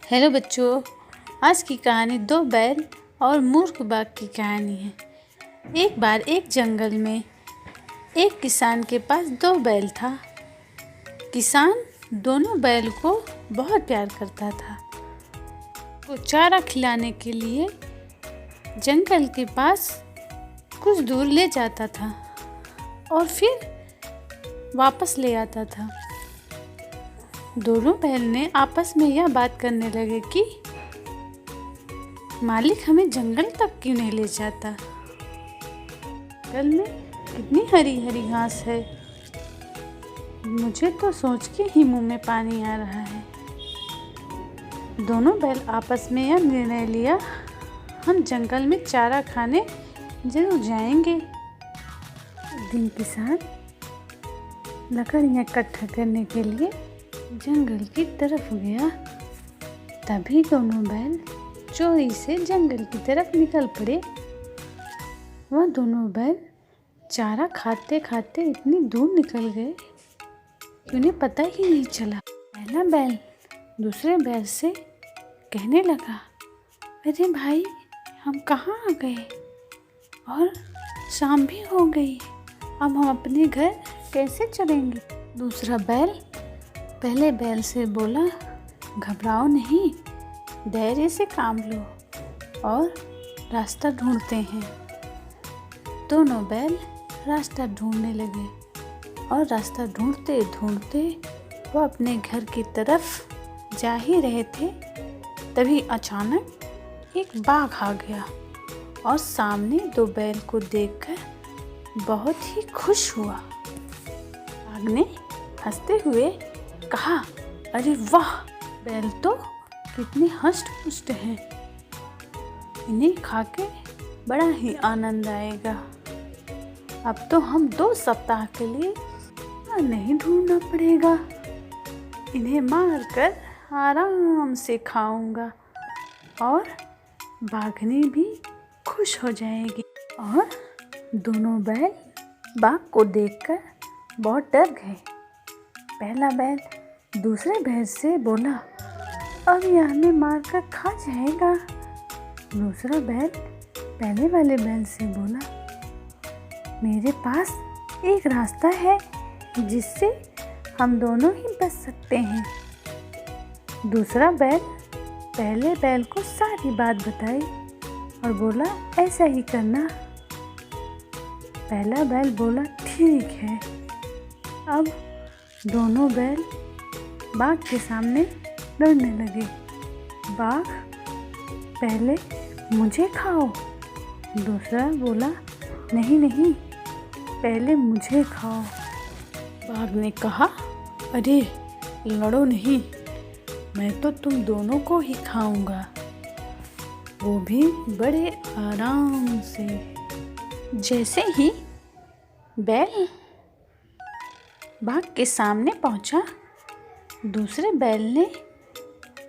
Hello बच्चों, आज की कहानी दो बैल और मूर्ख बाघ की कहानी है। एक बार एक जंगल में एक किसान के पास दो बैल था। किसान दोनों बैल को बहुत प्यार करता था। वो चारा खिलाने के लिए जंगल के पास कुछ दूर ले जाता था और फिर वापस ले आता था। दोनों बैल ने आपस में यह बात करने लगे कि मालिक हमें जंगल तक क्यों नहीं ले जाता। जंगल में कितनी हरी हरी घास है, मुझे तो सोच के ही मुंह में पानी आ रहा है। दोनों बैल आपस में यह निर्णय लिया, हम जंगल में चारा खाने जरूर जाएंगे। एक दिन किसान लकड़ियाँ इकट्ठा करने के लिए जंगल की तरफ गया। तभी दोनों बैल चोरी से जंगल की तरफ निकल पड़े। वह दोनों बैल चारा खाते खाते इतनी दूर निकल गए कि उन्हें पता ही नहीं चला। पहला बैल दूसरे बैल से कहने लगा, अरे भाई, हम कहाँ आ गए और शाम भी हो गई, अब हम अपने घर कैसे चलेंगे। दूसरा बैल पहले बैल से बोला, घबराओ नहीं, धैर्य से काम लो और रास्ता ढूंढते हैं। दोनों बैल रास्ता ढूंढने लगे और रास्ता ढूंढते ढूंढते वो अपने घर की तरफ जा ही रहे थे। तभी अचानक एक बाघ आ गया और सामने दो बैल को देखकर बहुत ही खुश हुआ। बाघ ने हंसते हुए कहा, अरे वाह, बैल तो कितने हष्ट पुष्ट हैं, इन्हें खाके बड़ा ही आनंद आएगा। अब तो हम 2 सप्ताह के लिए नहीं ढूंढना पड़ेगा, इन्हें मारकर आराम से खाऊंगा और बाघनी भी खुश हो जाएगी। और दोनों बैल बाघ को देखकर बहुत डर गए। पहला बैल दूसरे बैल से बोला, अब यह हमें मारकर खा जाएगा। दूसरा बैल पहले वाले बैल से बोला, मेरे पास एक रास्ता है जिससे हम दोनों ही बच सकते हैं। दूसरा बैल पहले बैल को सारी बात बताई और बोला, ऐसा ही करना। पहला बैल बोला, ठीक है। अब दोनों बैल बाघ के सामने लड़ने लगे। बाघ, पहले मुझे खाओ। दूसरा बोला, नहीं नहीं, पहले मुझे खाओ। बाघ ने कहा, अरे लड़ो नहीं, मैं तो तुम दोनों को ही खाऊंगा, वो भी बड़े आराम से। जैसे ही बैल बाघ के सामने पहुंचा, दूसरे बैल ने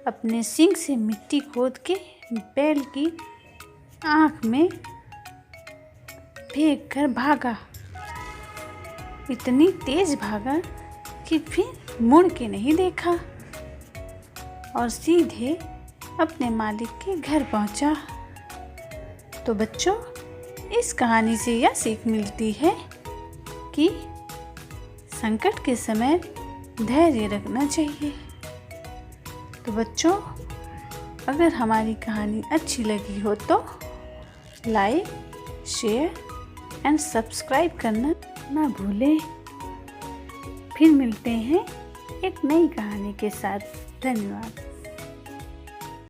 अपने सींग से मिट्टी खोद के बैल की आँख में फेंक कर भागा। इतनी तेज भागा कि फिर मुड़ के नहीं देखा और सीधे अपने मालिक के घर पहुंचा। तो बच्चों, इस कहानी से यह सीख मिलती है कि संकट के समय धैर्य रखना चाहिए। तो बच्चों, अगर हमारी कहानी अच्छी लगी हो तो लाइक, शेयर एंड सब्सक्राइब करना ना भूलें। फिर मिलते हैं एक नई कहानी के साथ। धन्यवाद।